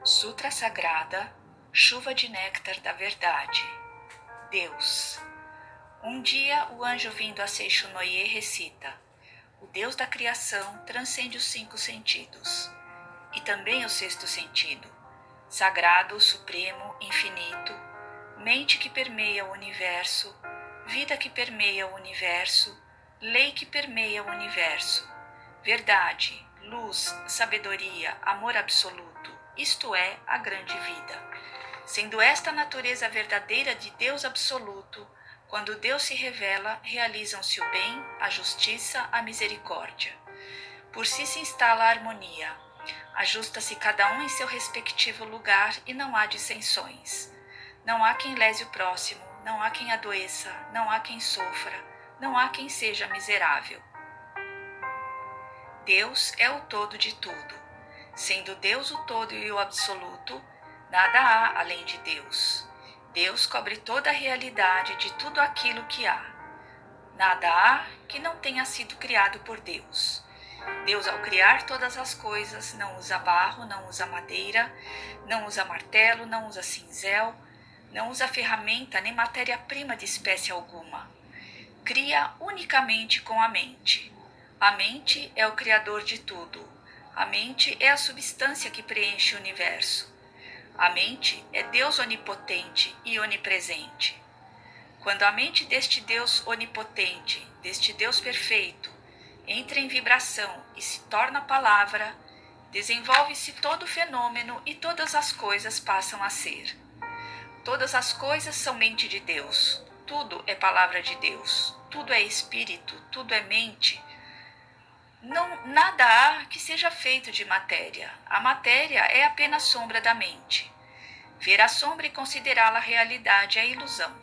Sutra Sagrada, Chuva de Néctar da Verdade. Deus. Um dia o anjo vindo a Seixonoye recita: o Deus da criação transcende os 5 sentidos, e também o 6º sentido, sagrado, supremo, infinito, mente que permeia o universo, vida que permeia o universo, lei que permeia o universo, verdade, luz, sabedoria, amor absoluto, isto é, a grande vida. Sendo esta a natureza verdadeira de Deus absoluto, quando Deus se revela, realizam-se o bem, a justiça, a misericórdia. Por si se instala a harmonia. Ajusta-se cada um em seu respectivo lugar e não há dissensões. Não há quem lese o próximo, não há quem adoeça, não há quem sofra, não há quem seja miserável. Deus é o todo de tudo. Sendo Deus o todo e o absoluto, nada há além de Deus. Deus cobre toda a realidade de tudo aquilo que há. Nada há que não tenha sido criado por Deus. Deus, ao criar todas as coisas, não usa barro, não usa madeira, não usa martelo, não usa cinzel, não usa ferramenta nem matéria-prima de espécie alguma. Cria unicamente com a mente. A mente é o criador de tudo. A mente é a substância que preenche o universo. A mente é Deus onipotente e onipresente. Quando a mente deste Deus onipotente, deste Deus perfeito, entra em vibração e se torna palavra, desenvolve-se todo o fenômeno e todas as coisas passam a ser. Todas as coisas são mente de Deus, tudo é palavra de Deus, tudo é espírito, tudo é mente. Nada há que seja feito de matéria. A matéria é apenas sombra da mente. Ver a sombra e considerá-la realidade é ilusão.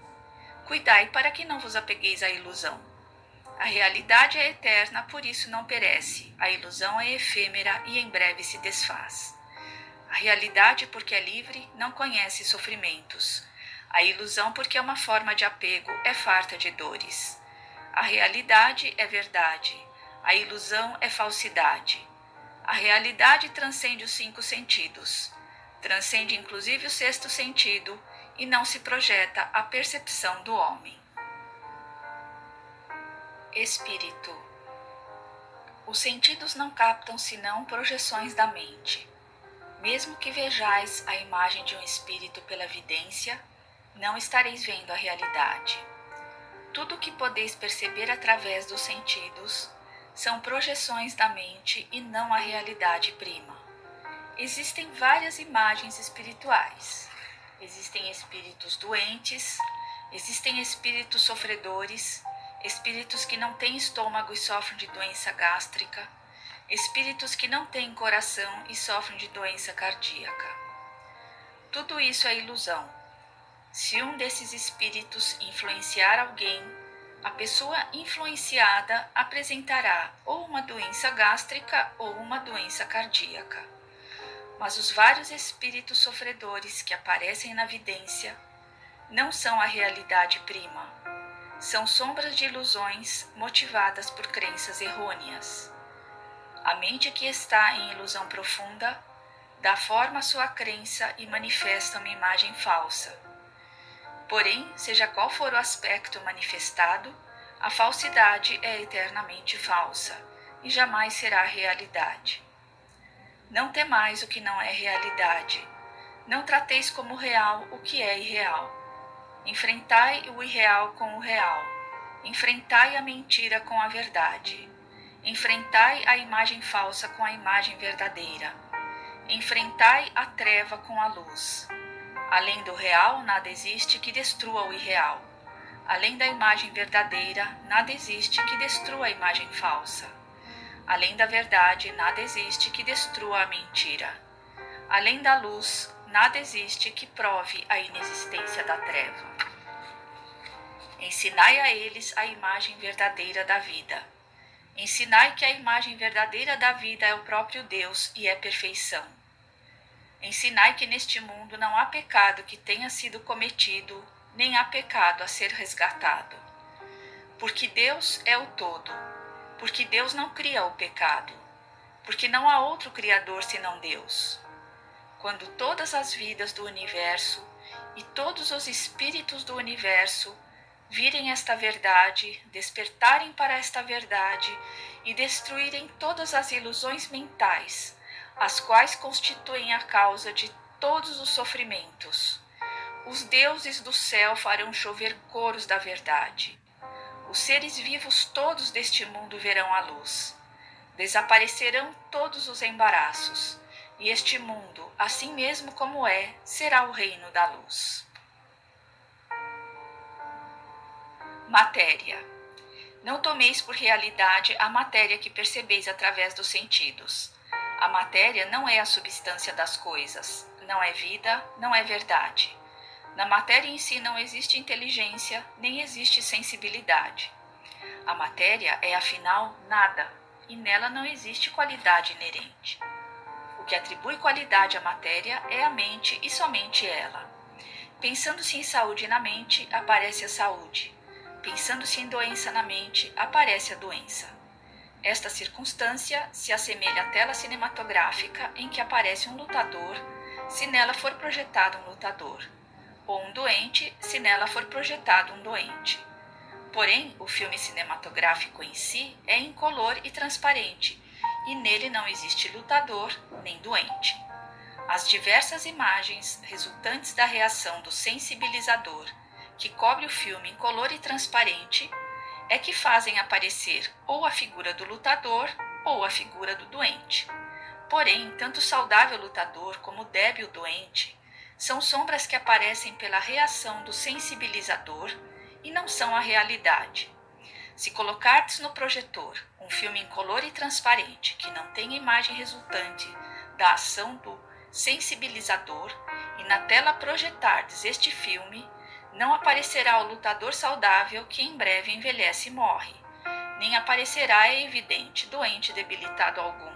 Cuidai para que não vos apegueis à ilusão. A realidade é eterna, por isso não perece. A ilusão é efêmera e em breve se desfaz. A realidade, porque é livre, não conhece sofrimentos. A ilusão, porque é uma forma de apego, é farta de dores. A realidade é verdade. A ilusão é falsidade. A realidade transcende os 5 sentidos. Transcende inclusive o 6º sentido e não se projeta à percepção do homem. Espírito. Os sentidos não captam senão projeções da mente. Mesmo que vejais a imagem de um espírito pela vidência, não estareis vendo a realidade. Tudo o que podeis perceber através dos sentidos são projeções da mente e não a realidade prima. Existem várias imagens espirituais. Existem espíritos doentes, existem espíritos sofredores, espíritos que não têm estômago e sofrem de doença gástrica, espíritos que não têm coração e sofrem de doença cardíaca. Tudo isso é ilusão. Se um desses espíritos influenciar alguém, a pessoa influenciada apresentará ou uma doença gástrica ou uma doença cardíaca. Mas os vários espíritos sofredores que aparecem na vidência não são a realidade prima. São sombras de ilusões motivadas por crenças errôneas. A mente que está em ilusão profunda dá forma à sua crença e manifesta uma imagem falsa. Porém, seja qual for o aspecto manifestado, a falsidade é eternamente falsa e jamais será realidade. Não temais o que não é realidade. Não trateis como real o que é irreal. Enfrentai o irreal com o real. Enfrentai a mentira com a verdade. Enfrentai a imagem falsa com a imagem verdadeira. Enfrentai a treva com a luz. Além do real, nada existe que destrua o irreal. Além da imagem verdadeira, nada existe que destrua a imagem falsa. Além da verdade, nada existe que destrua a mentira. Além da luz, nada existe que prove a inexistência da treva. Ensinai a eles a imagem verdadeira da vida. Ensinai que a imagem verdadeira da vida é o próprio Deus e é perfeição. Ensinai que neste mundo não há pecado que tenha sido cometido, nem há pecado a ser resgatado. Porque Deus é o todo. Porque Deus não cria o pecado. Porque não há outro Criador senão Deus. quando todas as vidas do universo e todos os espíritos do universo virem esta verdade, despertarem para esta verdade e destruírem todas as ilusões mentais, as quais constituem a causa de todos os sofrimentos. Os deuses do céu farão chover coros da verdade. Os seres vivos todos deste mundo verão a luz. Desaparecerão todos os embaraços, e este mundo, assim mesmo como é, será o reino da luz. Matéria. Não tomeis por realidade a matéria que percebeis através dos sentidos. A matéria não é a substância das coisas, não é vida, não é verdade. Na matéria em si não existe inteligência, nem existe sensibilidade. A matéria é, afinal, nada, e nela não existe qualidade inerente. O que atribui qualidade à matéria é a mente e somente ela. Pensando-se em saúde na mente, aparece a saúde. Pensando-se em doença na mente, aparece a doença. Esta circunstância se assemelha à tela cinematográfica em que aparece um lutador, se nela for projetado um lutador, ou um doente, se nela for projetado um doente. Porém, o filme cinematográfico em si é incolor e transparente, e nele não existe lutador nem doente. As diversas imagens resultantes da reação do sensibilizador, que cobre o filme incolor e transparente, é que fazem aparecer ou a figura do lutador ou a figura do doente. Porém, tanto o saudável lutador como o débil doente são sombras que aparecem pela reação do sensibilizador e não são a realidade. Se colocardes no projetor um filme incolor e transparente que não tem imagem resultante da ação do sensibilizador e na tela projetardes este filme, não aparecerá o lutador saudável que em breve envelhece e morre, nem aparecerá, é evidente, doente debilitado algum.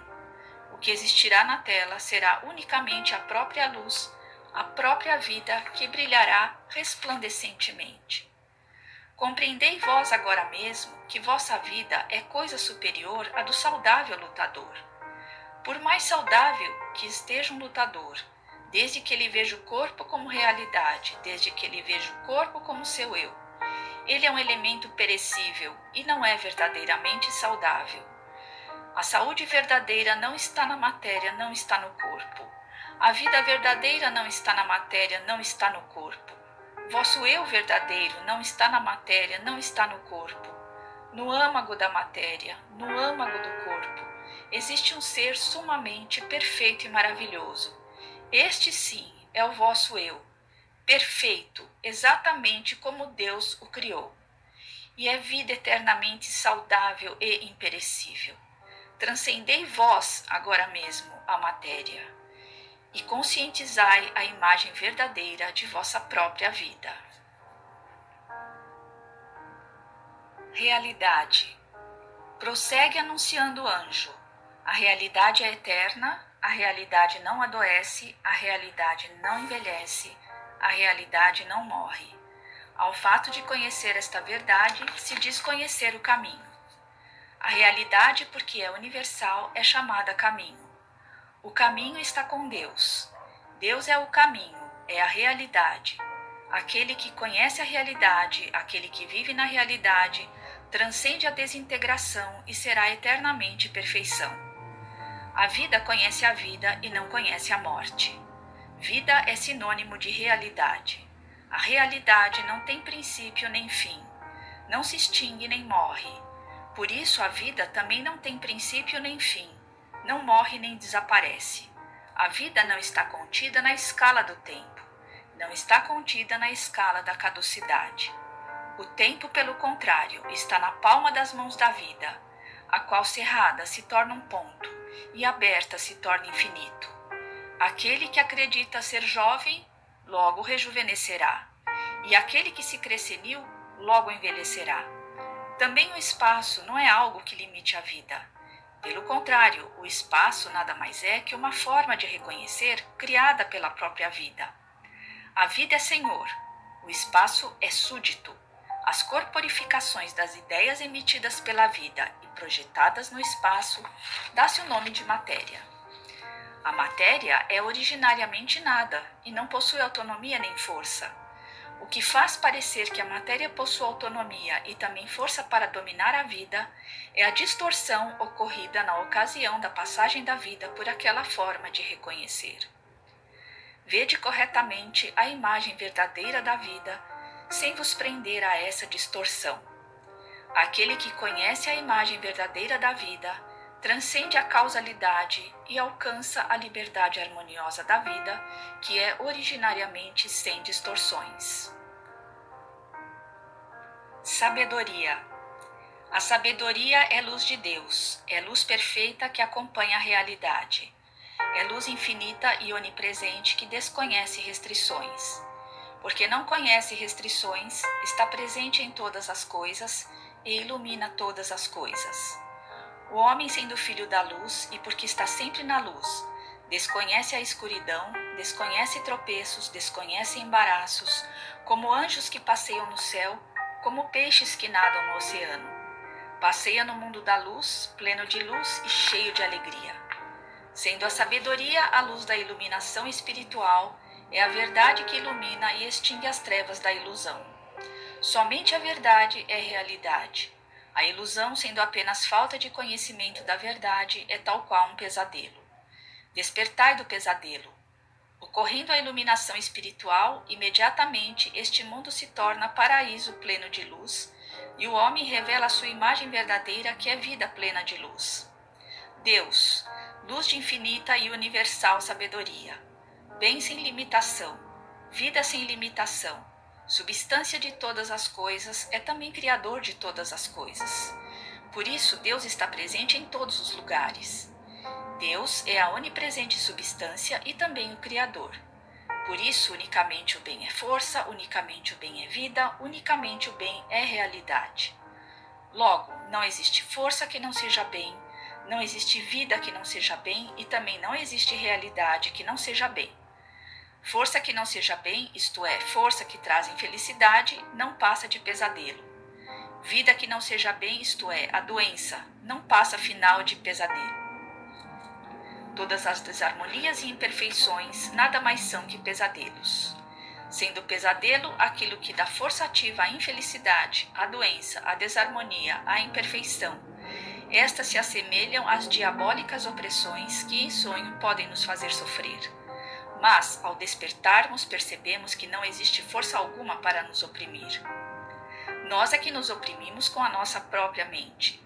O que existirá na tela será unicamente a própria luz, a própria vida que brilhará resplandescentemente. Compreendei vós agora mesmo que vossa vida é coisa superior à do saudável lutador. Por mais saudável que esteja um lutador, desde que ele veja o corpo como realidade, desde que ele veja o corpo como seu eu, ele é um elemento perecível e não é verdadeiramente saudável. A saúde verdadeira não está na matéria, não está no corpo. A vida verdadeira não está na matéria, não está no corpo. Vosso eu verdadeiro não está na matéria, não está no corpo. No âmago da matéria, no âmago do corpo, existe um ser sumamente perfeito e maravilhoso. Este sim é o vosso eu, perfeito, exatamente como Deus o criou. E é vida eternamente saudável e imperecível. Transcendei vós agora mesmo a matéria e conscientizai a imagem verdadeira de vossa própria vida. Realidade. Prossegue anunciando o anjo. A realidade é eterna, a realidade não adoece, a realidade não envelhece, a realidade não morre. Ao fato de conhecer esta verdade, se diz conhecer o caminho. A realidade, porque é universal, é chamada caminho. O caminho está com Deus. Deus é o caminho, é a realidade. Aquele que conhece a realidade, aquele que vive na realidade, transcende a desintegração e será eternamente perfeição. A vida conhece a vida e não conhece a morte. Vida é sinônimo de realidade. A realidade não tem princípio nem fim. Não se extingue nem morre. Por isso a vida também não tem princípio nem fim. Não morre nem desaparece. A vida não está contida na escala do tempo. Não está contida na escala da caducidade. O tempo, pelo contrário, está na palma das mãos da vida, a qual cerrada se torna um ponto e aberta se torna infinito. Aquele que acredita ser jovem, logo rejuvenescerá, e aquele que se crê senil, logo envelhecerá. Também o espaço não é algo que limite a vida. Pelo contrário, o espaço nada mais é que uma forma de reconhecer criada pela própria vida. A vida é senhor, o espaço é súdito. As corporificações das ideias emitidas pela vida e projetadas no espaço dá-se o nome de matéria. A matéria matéria é originariamente nada e não possui autonomia nem força. O que faz parecer que a matéria possui autonomia e também força para dominar a vida é a distorção ocorrida na ocasião da passagem da vida por aquela forma de reconhecer. Vede corretamente a imagem verdadeira da vida, sem vos prender a essa distorção. Aquele que conhece a imagem verdadeira da vida transcende a causalidade e alcança a liberdade harmoniosa da vida, que é originariamente sem distorções. Sabedoria. A sabedoria é luz de Deus, é luz perfeita que acompanha a realidade. É luz infinita e onipresente que desconhece restrições. Porque não conhece restrições, está presente em todas as coisas e ilumina todas as coisas. O homem, sendo filho da luz, e porque está sempre na luz, desconhece a escuridão, desconhece tropeços, desconhece embaraços, como anjos que passeiam no céu, como peixes que nadam no oceano. Passeia no mundo da luz, pleno de luz e cheio de alegria. Sendo a sabedoria a luz da iluminação espiritual, é a verdade que ilumina e extingue as trevas da ilusão. Somente a verdade é realidade. A ilusão, sendo apenas falta de conhecimento da verdade, é tal qual um pesadelo. Despertai do pesadelo. Ocorrendo a iluminação espiritual, imediatamente este mundo se torna paraíso pleno de luz, e o homem revela a sua imagem verdadeira, que é vida plena de luz. Deus, luz de infinita e universal sabedoria, bem sem limitação, vida sem limitação, substância de todas as coisas, é também criador de todas as coisas. Por isso, Deus está presente em todos os lugares. Deus é a onipresente substância e também o Criador. Por isso, unicamente o bem é força, unicamente o bem é vida, unicamente o bem é realidade. Logo, não existe força que não seja bem, não existe vida que não seja bem e também não existe realidade que não seja bem. Força que não seja bem, isto é, força que traz infelicidade, não passa de pesadelo. Vida que não seja bem, isto é, a doença, não passa final de pesadelo. Todas as desarmonias e imperfeições nada mais são que pesadelos. Sendo pesadelo aquilo que dá força ativa à infelicidade, à doença, à desarmonia, à imperfeição, estas se assemelham às diabólicas opressões que em sonho podem nos fazer sofrer. Mas, ao despertarmos, percebemos que não existe força alguma para nos oprimir. Nós é que nos oprimimos com a nossa própria mente.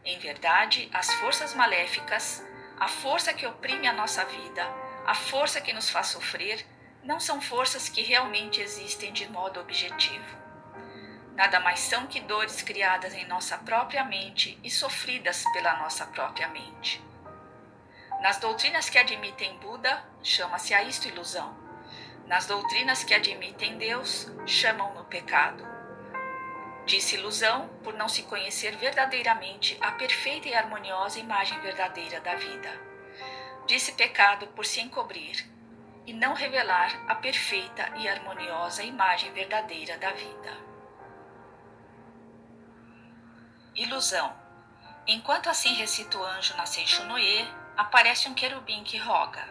Em verdade, as forças maléficas, a força que oprime a nossa vida, a força que nos faz sofrer, não são forças que realmente existem de modo objetivo. Nada mais são que dores criadas em nossa própria mente e sofridas pela nossa própria mente. Nas doutrinas que admitem Buda, chama-se a isto ilusão. Nas doutrinas que admitem Deus, chamam-no pecado. Disse ilusão por não se conhecer verdadeiramente a perfeita e harmoniosa imagem verdadeira da vida. Disse pecado por se encobrir e não revelar a perfeita e harmoniosa imagem verdadeira da vida. Ilusão. Enquanto assim recita o anjo na Seishonoye, aparece um querubim que roga: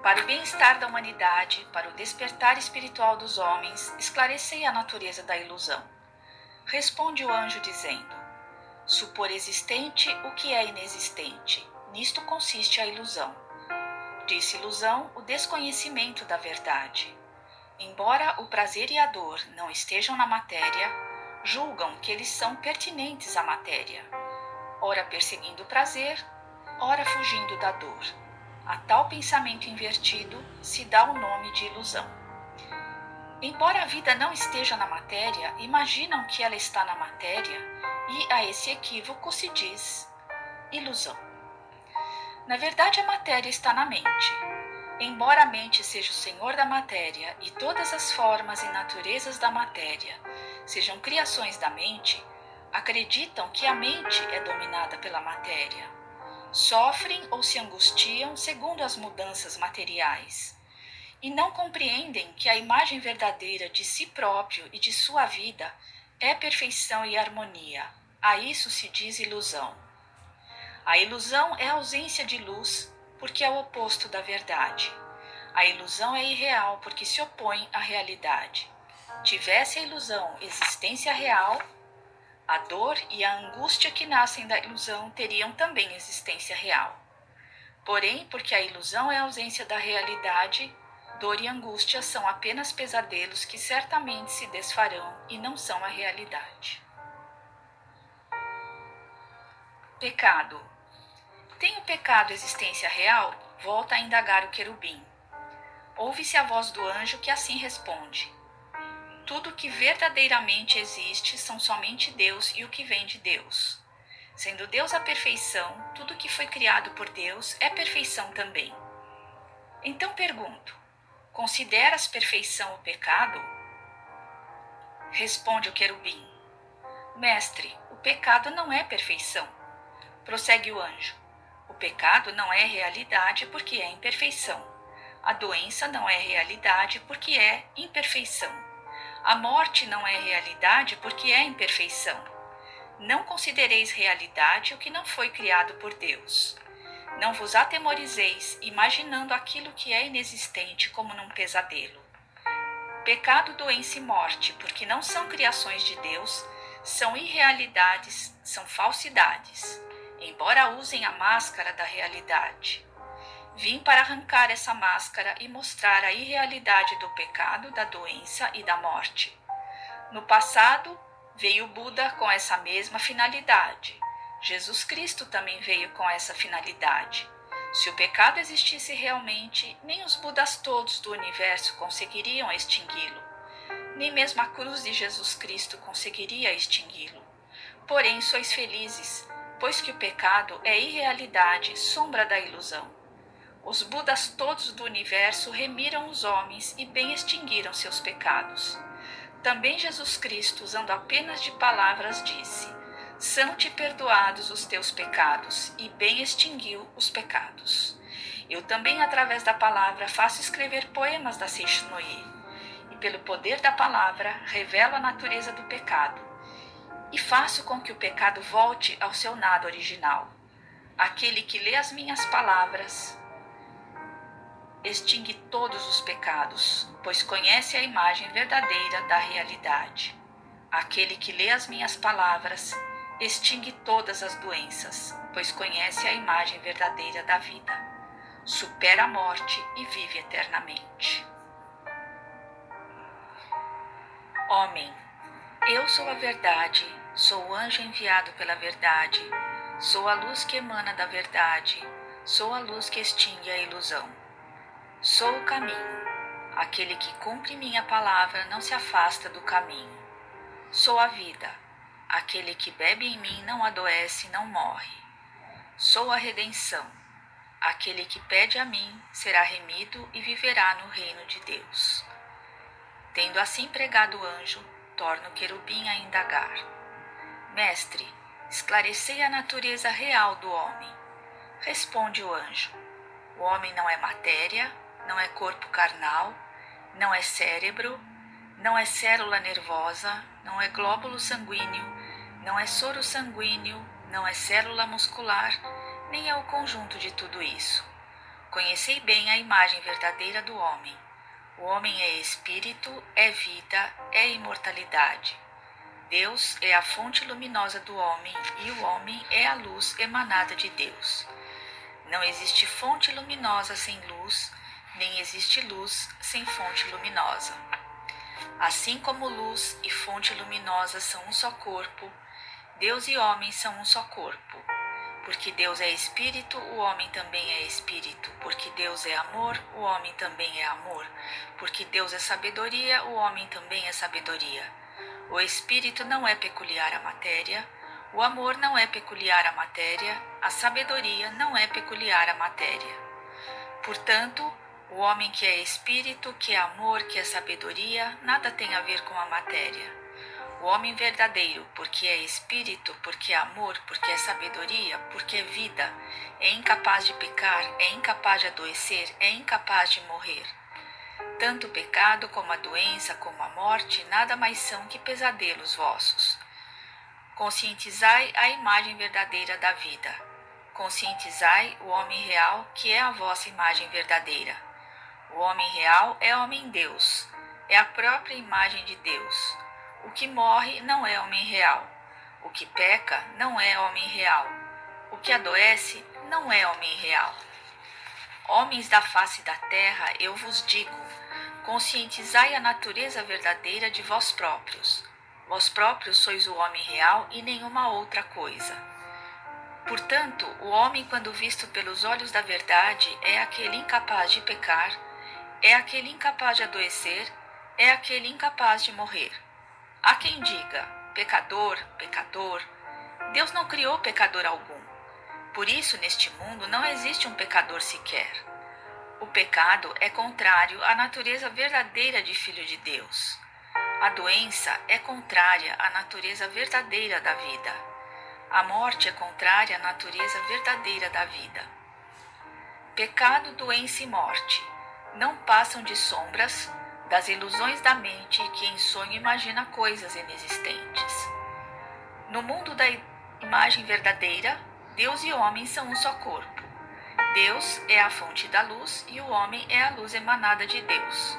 para o bem-estar da humanidade, para o despertar espiritual dos homens, esclarecei a natureza da ilusão. Responde o anjo dizendo: supor existente o que é inexistente, nisto consiste a ilusão. Disse ilusão o desconhecimento da verdade. Embora o prazer e a dor não estejam na matéria, julgam que eles são pertinentes à matéria, ora perseguindo o prazer, ora fugindo da dor. A tal pensamento invertido se dá o nome de ilusão. Embora a vida não esteja na matéria, imaginam que ela está na matéria e a esse equívoco se diz ilusão. Na verdade, a matéria está na mente. Embora a mente seja o senhor da matéria e todas as formas e naturezas da matéria sejam criações da mente, acreditam que a mente é dominada pela matéria. Sofrem ou se angustiam segundo as mudanças materiais e não compreendem que a imagem verdadeira de si próprio e de sua vida é perfeição e harmonia. A isso se diz ilusão. A ilusão é a ausência de luz, porque é o oposto da verdade. A ilusão é irreal porque se opõe à realidade. Tivesse a ilusão existência real, a dor e a angústia que nascem da ilusão teriam também existência real. Porém, porque a ilusão é a ausência da realidade, dor e angústia são apenas pesadelos que certamente se desfarão e não são a realidade. Pecado. Tem o pecado existência real? Volta a indagar o querubim. Ouve-se a voz do anjo que assim responde: tudo que verdadeiramente existe são somente Deus e o que vem de Deus. Sendo Deus a perfeição, tudo que foi criado por Deus é perfeição também. Então pergunto: consideras perfeição o pecado? Responde o querubim: mestre, o pecado não é perfeição. Prossegue o anjo: o pecado não é realidade porque é imperfeição. A doença não é realidade porque é imperfeição. A morte não é realidade porque é imperfeição. Não considereis realidade o que não foi criado por Deus. Não vos atemorizeis, imaginando aquilo que é inexistente como num pesadelo. Pecado, doença e morte, porque não são criações de Deus, são irrealidades, são falsidades, embora usem a máscara da realidade. Vim para arrancar essa máscara e mostrar a irrealidade do pecado, da doença e da morte. No passado, veio Buda com essa mesma finalidade. Jesus Cristo também veio com essa finalidade. Se o pecado existisse realmente, nem os Budas todos do universo conseguiriam extingui-lo. Nem mesmo a cruz de Jesus Cristo conseguiria extingui-lo. Porém, sois felizes, pois que o pecado é irrealidade, sombra da ilusão. Os Budas todos do universo remiram os homens e bem extinguiram seus pecados. Também Jesus Cristo, usando apenas de palavras, disse: são-te perdoados os teus pecados, e bem extinguiu os pecados. Eu também, através da palavra, faço escrever poemas da Seishunoye, e pelo poder da palavra, revelo a natureza do pecado, e faço com que o pecado volte ao seu nada original. Aquele que lê as minhas palavras extingue todos os pecados, pois conhece a imagem verdadeira da realidade. Aquele que lê as minhas palavras extingue todas as doenças, pois conhece a imagem verdadeira da vida. Supera a morte e vive eternamente. Homem, eu sou a verdade, sou o anjo enviado pela verdade, sou a luz que emana da verdade, sou a luz que extingue a ilusão. Sou o caminho. Aquele que cumpre minha palavra não se afasta do caminho. Sou a vida. Aquele que bebe em mim não adoece, não morre. Sou a redenção. Aquele que pede a mim será remido e viverá no reino de Deus. Tendo assim pregado o anjo, torna o querubim a indagar: mestre, esclarecei a natureza real do homem. Responde o anjo: o homem não é matéria, não é corpo carnal, não é cérebro, não é célula nervosa, não é glóbulo sanguíneo, não é soro sanguíneo, não é célula muscular, nem é o conjunto de tudo isso. Conhecei bem a imagem verdadeira do homem. O homem é espírito, é vida, é imortalidade. Deus é a fonte luminosa do homem e o homem é a luz emanada de Deus. Não existe fonte luminosa sem luz, nem existe luz sem fonte luminosa. Assim como luz e fonte luminosa são um só corpo, Deus e homem são um só corpo. Porque Deus é espírito, o homem também é espírito. Porque Deus é amor, o homem também é amor. Porque Deus é sabedoria, o homem também é sabedoria. O espírito não é peculiar à matéria, o amor não é peculiar à matéria, a sabedoria não é peculiar à matéria. Portanto, o homem que é espírito, que é amor, que é sabedoria, nada tem a ver com a matéria. O homem verdadeiro, porque é espírito, porque é amor, porque é sabedoria, porque é vida, é incapaz de pecar, é incapaz de adoecer, é incapaz de morrer. Tanto o pecado como a doença como a morte nada mais são que pesadelos vossos. Conscientizai a imagem verdadeira da vida. Conscientizai o homem real, que é a vossa imagem verdadeira. O homem real é homem-deus, é a própria imagem de Deus. O que morre não é homem real. O que peca não é homem real. O que adoece não é homem real. Homens da face da terra, eu vos digo, conscientizai a natureza verdadeira de vós próprios. Vós próprios sois o homem real e nenhuma outra coisa. Portanto, o homem, quando visto pelos olhos da verdade, é aquele incapaz de pecar, é aquele incapaz de adoecer, é aquele incapaz de morrer. Há quem diga, pecador, pecador. Deus não criou pecador algum. Por isso, neste mundo, não existe um pecador sequer. O pecado é contrário à natureza verdadeira de Filho de Deus. A doença é contrária à natureza verdadeira da vida. A morte é contrária à natureza verdadeira da vida. Pecado, doença e morte não passam de sombras das ilusões da mente que em sonho imagina coisas inexistentes. No mundo da imagem verdadeira, Deus e homem são um só corpo. Deus é a fonte da luz e o homem é a luz emanada de Deus.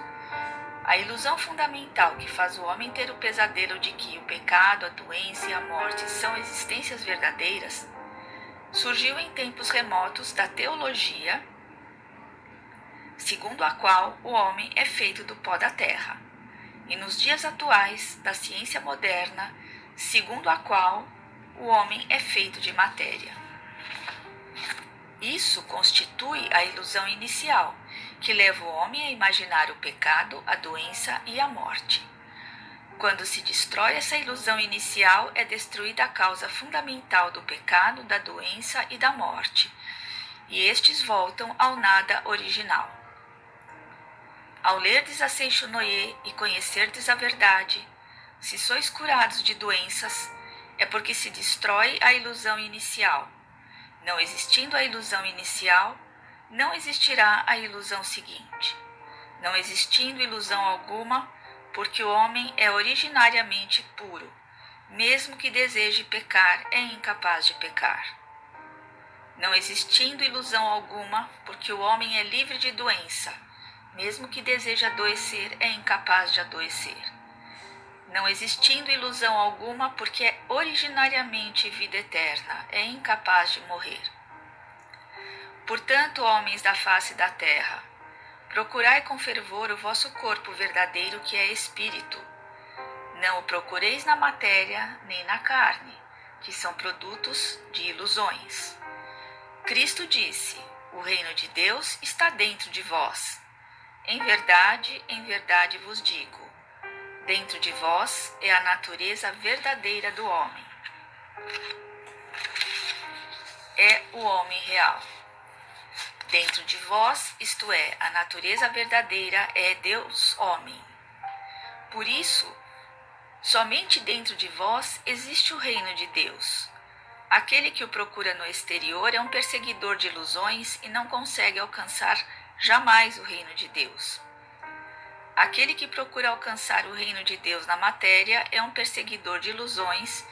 A ilusão fundamental que faz o homem ter o pesadelo de que o pecado, a doença e a morte são existências verdadeiras surgiu em tempos remotos da teologia, segundo a qual o homem é feito do pó da terra, e nos dias atuais da ciência moderna, segundo a qual o homem é feito de matéria. Isso constitui a ilusão inicial, que leva o homem a imaginar o pecado, a doença e a morte. Quando se destrói essa ilusão inicial, é destruída a causa fundamental do pecado, da doença e da morte, e estes voltam ao nada original. Ao lerdes a Seixo Noé e conhecerdes a verdade, se sois curados de doenças, é porque se destrói a ilusão inicial. Não existindo a ilusão inicial, não existirá a ilusão seguinte. Não existindo ilusão alguma, porque o homem é originariamente puro, mesmo que deseje pecar, é incapaz de pecar. Não existindo ilusão alguma, porque o homem é livre de doença, mesmo que deseje adoecer, é incapaz de adoecer. Não existindo ilusão alguma, porque é originariamente vida eterna, é incapaz de morrer. Portanto, homens da face da terra, procurai com fervor o vosso corpo verdadeiro, que é espírito. Não o procureis na matéria nem na carne, que são produtos de ilusões. Cristo disse: o reino de Deus está dentro de vós. Em verdade vos digo, dentro de vós é a natureza verdadeira do homem. É o homem real. Dentro de vós, isto é, a natureza verdadeira é Deus homem. Por isso, somente dentro de vós existe o reino de Deus. Aquele que o procura no exterior é um perseguidor de ilusões e não consegue alcançar jamais o reino de Deus. Aquele que procura alcançar o reino de Deus na matéria é um perseguidor de ilusões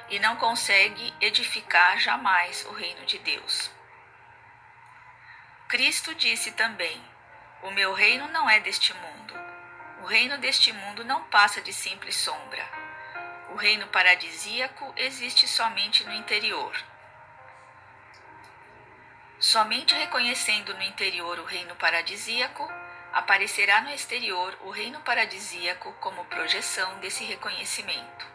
e não consegue edificar jamais o reino de Deus. Cristo disse também: o meu reino não é deste mundo. O reino deste mundo não passa de simples sombra. O reino paradisíaco existe somente no interior. Somente reconhecendo no interior o reino paradisíaco, aparecerá no exterior o reino paradisíaco como projeção desse reconhecimento.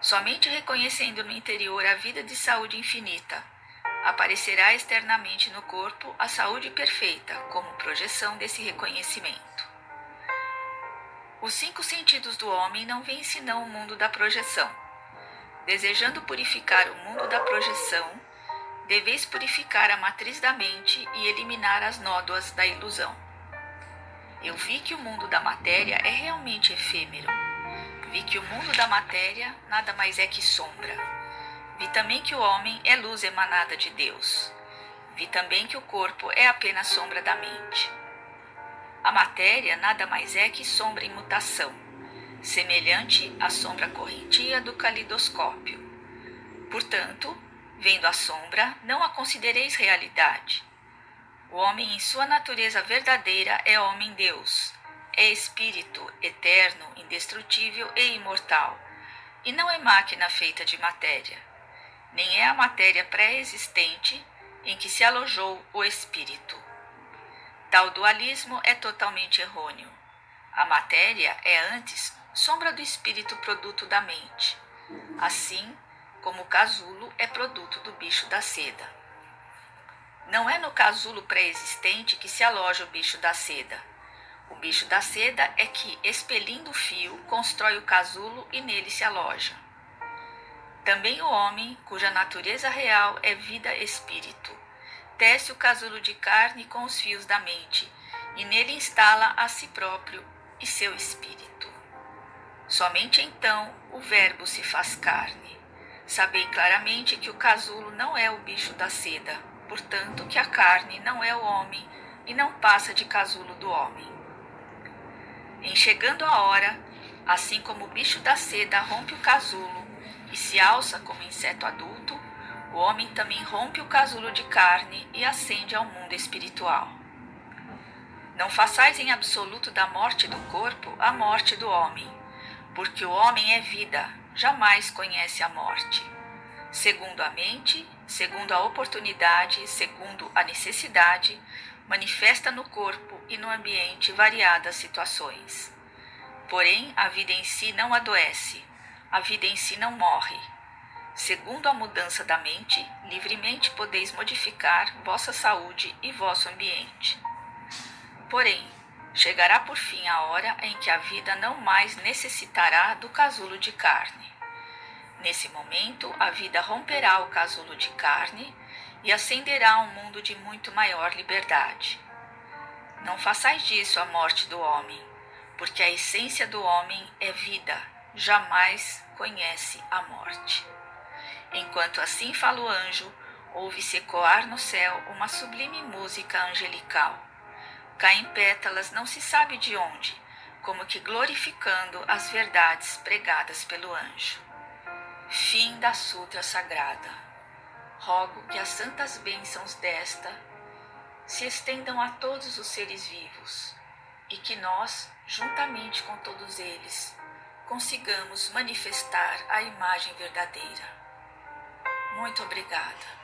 Somente reconhecendo no interior a vida de saúde infinita, aparecerá externamente no corpo a saúde perfeita como projeção desse reconhecimento. Os 5 sentidos do homem não veem senão o mundo da projeção. Desejando purificar o mundo da projeção, deveis purificar a matriz da mente e eliminar as nódoas da ilusão. Eu vi que o mundo da matéria é realmente efêmero. Vi que o mundo da matéria nada mais é que sombra. Vi também que o homem é luz emanada de Deus. Vi também que o corpo é apenas sombra da mente. A matéria nada mais é que sombra em mutação, semelhante à sombra correntia do calidoscópio. Portanto, Vendo a sombra, não a considereis realidade. O homem em sua natureza verdadeira é homem-deus, é espírito eterno, indestrutível e imortal, e não é máquina feita de matéria, nem é a matéria pré-existente em que se alojou o espírito. Tal dualismo é totalmente errôneo. A matéria é antes sombra do espírito produto da mente, assim como o casulo é produto do bicho da seda. Não é no casulo pré-existente que se aloja o bicho da seda. O bicho da seda é que, expelindo o fio, constrói o casulo e nele se aloja. Também o homem, cuja natureza real é vida-espírito, tece o casulo de carne com os fios da mente e nele instala a si próprio e seu espírito. Somente então o Verbo se faz carne. Sabei claramente que o casulo não é o bicho da seda, portanto que a carne não é o homem e não passa de casulo do homem. Em chegando a hora, assim como o bicho da seda rompe o casulo e se alça como inseto adulto, o homem também rompe o casulo de carne e ascende ao mundo espiritual. Não façais em absoluto da morte do corpo a morte do homem, porque o homem é vida, jamais conhece a morte. Segundo a mente, segundo a oportunidade, segundo a necessidade, manifesta no corpo e no ambiente variadas situações. Porém, a vida em si não adoece, a vida em si não morre. Segundo a mudança da mente, livremente podeis modificar vossa saúde e vosso ambiente. Porém, chegará por fim a hora em que a vida não mais necessitará do casulo de carne. Nesse momento, a vida romperá o casulo de carne e ascenderá a um mundo de muito maior liberdade. Não façais disso a morte do homem, porque a essência do homem é vida, jamais conhece a morte. Enquanto assim fala o anjo, ouve-se ecoar no céu uma sublime música angelical. Caem pétalas não se sabe de onde, como que glorificando as verdades pregadas pelo anjo. Fim da Sutra Sagrada. Rogo que as santas bênçãos desta se estendam a todos os seres vivos e que nós, juntamente com todos eles, consigamos manifestar a imagem verdadeira. Muito obrigada.